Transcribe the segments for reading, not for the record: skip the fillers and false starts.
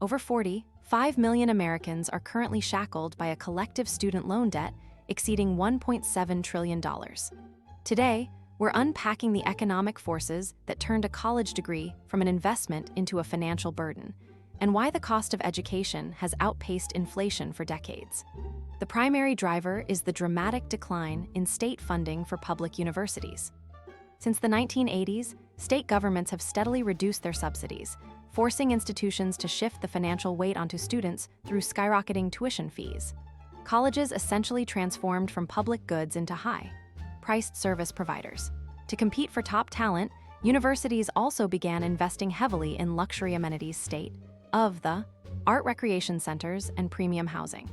Over 5 million Americans are currently shackled by a collective student loan debt exceeding $1.7 trillion. Today, we're unpacking the economic forces that turned a college degree from an investment into a financial burden, and why the cost of education has outpaced inflation for decades. The primary driver is the dramatic decline in state funding for public universities. Since the 1980s, state governments have steadily reduced their subsidies, forcing institutions to shift the financial weight onto students through skyrocketing tuition fees. Colleges essentially transformed from public goods into high-priced service providers. To compete for top talent, universities also began investing heavily in luxury amenities of the art recreation centers and premium housing.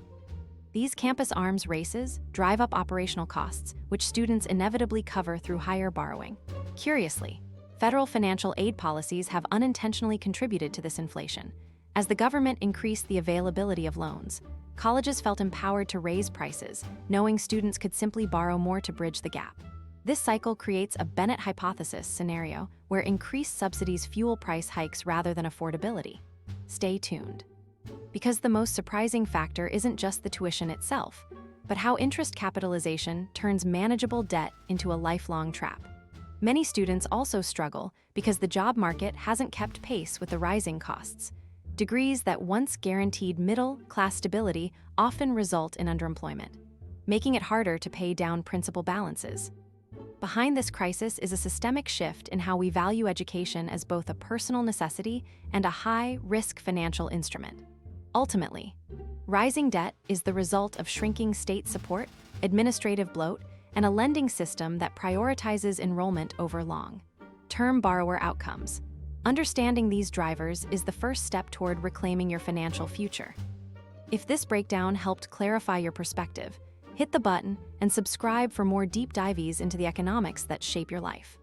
These campus arms races drive up operational costs, which students inevitably cover through higher borrowing. Curiously, federal financial aid policies have unintentionally contributed to this inflation. As the government increased the availability of loans, colleges felt empowered to raise prices, knowing students could simply borrow more to bridge the gap. This cycle creates a Bennett hypothesis scenario where increased subsidies fuel price hikes rather than affordability. Stay tuned. Because the most surprising factor isn't just the tuition itself, but how interest capitalization turns manageable debt into a lifelong trap. Many students also struggle because the job market hasn't kept pace with the rising costs. Degrees that once guaranteed middle-class stability often result in underemployment, making it harder to pay down principal balances. Behind this crisis is a systemic shift in how we value education as both a personal necessity and a high-risk financial instrument. Ultimately, rising debt is the result of shrinking state support, administrative bloat, and a lending system that prioritizes enrollment over long-term borrower outcomes. Understanding these drivers is the first step toward reclaiming your financial future. If this breakdown helped clarify your perspective, hit the button and subscribe for more deep dives into the economics that shape your life.